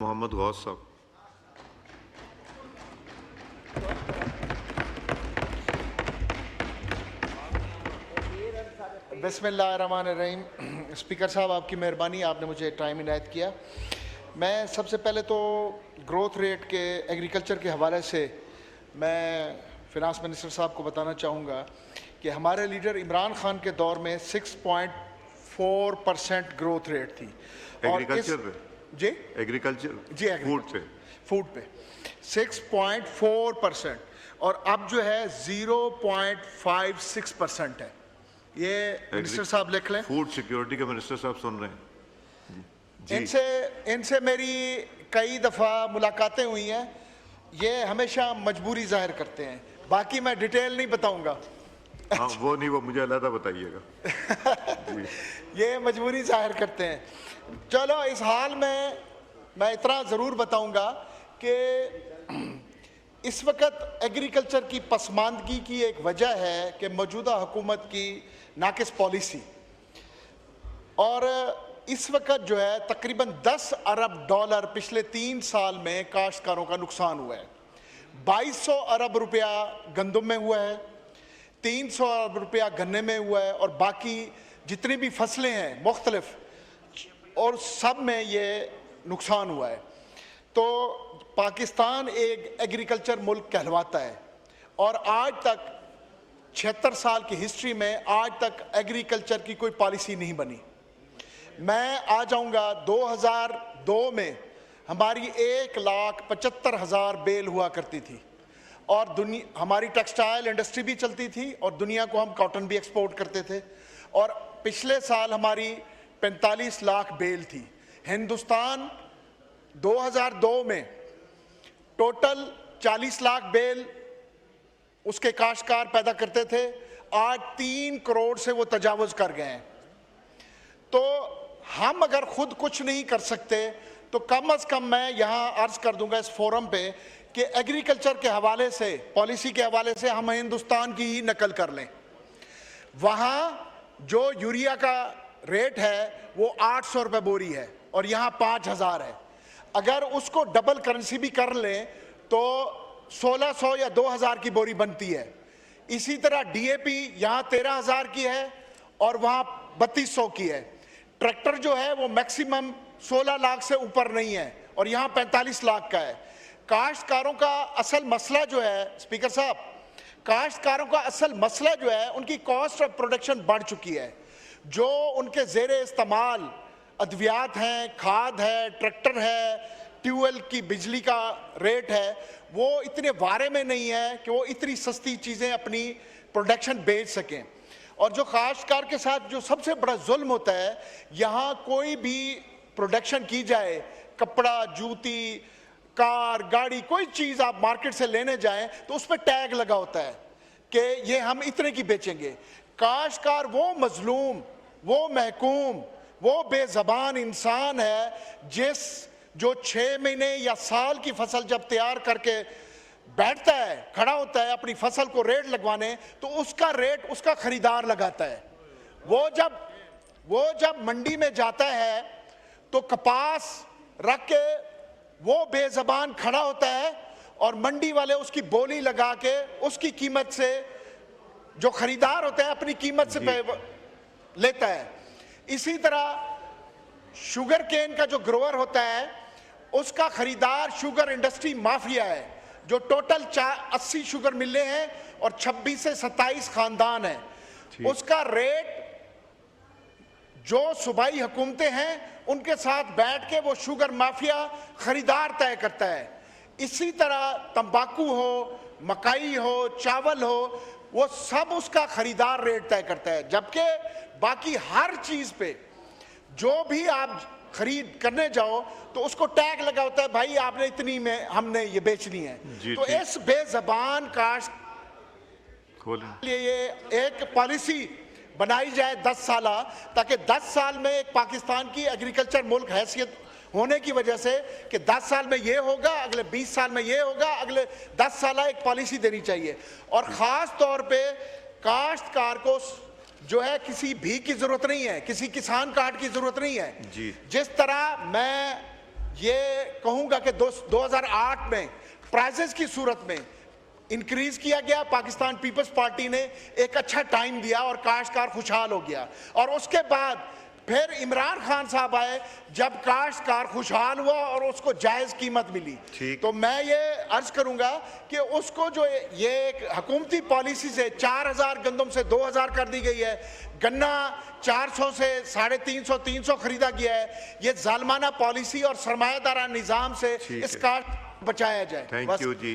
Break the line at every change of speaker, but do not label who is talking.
मोहम्मद गौस साहब।
बिस्मिल्लाहिर्रहमानिर्रहीम। स्पीकर साहब, आपकी मेहरबानी, आपने मुझे टाइम इनायत किया। मैं सबसे पहले तो ग्रोथ रेट के एग्रीकल्चर के हवाले से मैं फिनांस मिनिस्टर साहब को बताना चाहूँगा कि हमारे लीडर इमरान खान के दौर में 6.4% ग्रोथ रेट थी।
एग्रीकल्चर पे?
जी
एग्रीकल्चर
जी फूड पे 6.4%, और अब जो है 0.56% है। ये मिनिस्टर साहब लिख लें।
फूड सिक्योरिटी के मिनिस्टर साहब सुन रहे हैं जी।
इनसे मेरी कई दफ़ा मुलाकातें हुई हैं। ये हमेशा मजबूरी जाहिर करते हैं, बाकी मैं डिटेल नहीं बताऊंगा।
हाँ, वो नहीं, वो मुझे अलग बताइएगा।
ये मजबूरी जाहिर करते हैं। चलो, इस हाल में मैं इतना ज़रूर बताऊंगा कि इस वक्त एग्रीकल्चर की पसमानदगी की एक वजह है कि मौजूदा हुकूमत की नाकिस पॉलिसी, और इस वक्त जो है तकरीबन 10 अरब डॉलर पिछले 3 साल में काश्तकारों का नुकसान हुआ है। 2200 अरब रुपया गंदम में हुआ है, 300 अरब रुपया गन्ने में हुआ है, और बाकी जितनी भी फसलें हैं मुख्तलिफ, और सब में ये नुकसान हुआ है। तो पाकिस्तान एक एग्रीकल्चर मुल्क कहलवाता है, और आज तक 76 साल की हिस्ट्री में आज तक एग्रीकल्चर की कोई पॉलिसी नहीं बनी। मैं आ जाऊंगा 2002 में हमारी 1,75,000 बेल हुआ करती थी, और हमारी टेक्सटाइल इंडस्ट्री भी चलती थी, और दुनिया को हम कॉटन भी एक्सपोर्ट करते थे। और पिछले साल हमारी 45 लाख बेल थी। हिंदुस्तान 2002 में टोटल 40 लाख बेल उसके काश्तकार पैदा करते थे, आज 3 करोड़ से वो तजावुज़ कर गए हैं। तो हम अगर खुद कुछ नहीं कर सकते तो कम अज़ कम मैं यहाँ अर्ज़ कर दूंगा इस फोरम पे कि एग्रीकल्चर के हवाले से, पॉलिसी के हवाले से हम हिंदुस्तान की ही नकल कर लें। वहाँ जो यूरिया का रेट है वो 800 रुपये बोरी है, और यहाँ 5,000 है। अगर उसको डबल करेंसी भी कर लें तो 1,600 या 2,000 की बोरी बनती है। इसी तरह DAP यहाँ 13,000 की है और वहाँ 3,200 की है। ट्रैक्टर जो है वो मैक्सिमम 16 लाख से ऊपर नहीं है, और यहाँ 45 लाख का है। काश्तकारों का असल मसला जो है, स्पीकर साहब, काश्तकारों का असल मसला जो है, उनकी कॉस्ट ऑफ प्रोडक्शन बढ़ चुकी है। जो उनके ज़ेरे इस्तेमाल अद्वियात हैं, खाद है, ट्रैक्टर है, ट्यूबवेल की बिजली का रेट है, वो इतने वारे में नहीं है कि वो इतनी सस्ती चीज़ें अपनी प्रोडक्शन बेच सकें। और जो काश्तकार के साथ जो सबसे बड़ा जुल्म होता है, यहाँ कोई भी प्रोडक्शन की जाए, कपड़ा, जूती, कार, गाड़ी, कोई चीज़ आप मार्केट से लेने जाएं तो उस पर टैग लगा होता है कि ये हम इतने की बेचेंगे। काश्तकार वो मजलूम, वो महकूम, वो बेज़बान इंसान है जो 6 महीने या साल की फसल जब तैयार करके बैठता है, खड़ा होता है अपनी फसल को रेट लगवाने, तो उसका रेट उसका खरीदार लगाता है। वो जब मंडी में जाता है तो कपास रख के वो बेज़बान खड़ा होता है, और मंडी वाले उसकी बोली लगा के उसकी कीमत से, जो खरीदार होता है अपनी कीमत से लेता है। इसी तरह शुगर केन का जो ग्रोअर होता है, उसका खरीदार शुगर इंडस्ट्री माफिया है, जो टोटल 80 शुगर मिले हैं और 26 से 27 खानदान हैं। उसका रेट जो सूबाई हुकूमतें हैं उनके साथ बैठ के वो शुगर माफिया खरीदार तय करता है। इसी तरह तंबाकू हो, मकाई हो, चावल हो, वो सब उसका खरीदार रेट तय करता है। जबकि बाकी हर चीज़ पे जो भी आप खरीद करने जाओ तो उसको टैग लगा होता है, भाई आपने इतनी में हमने ये बेचनी है। तो इस बेज़बान काश्त लिए ये एक पॉलिसी बनाई जाए 10 साल, ताकि 10 साल में एक पाकिस्तान की एग्रीकल्चर मुल्क हैसियत होने की वजह से कि 10 साल में ये होगा, अगले 20 साल में ये होगा, अगले 10 साल एक पॉलिसी देनी चाहिए। और ख़ास तौर पे काश्तकार को जो है किसी भी की ज़रूरत नहीं है, किसी किसान कार्ड की ज़रूरत नहीं है। जिस तरह मैं ये कहूंगा कि 2008 में प्राइजेस की सूरत में इंक्रीज किया गया। पाकिस्तान पीपल्स पार्टी ने एक अच्छा टाइम दिया और काश्तकार खुशहाल हो गया। और उसके बाद फिर इमरान खान साहब आए, जब काश्तकार खुशहाल हुआ और उसको जायज़ कीमत मिली। तो मैं ये अर्ज करूंगा कि उसको जो ये एक हुकूमती पॉलिसी से 4000 गंदम से 2000 कर दी गई है, गन्ना 400 से 350 300 खरीदा गया है। ये जालमाना पॉलिसी और सरमायादारा निज़ाम से इस काश्त बचाया जाए।
Thank you ji.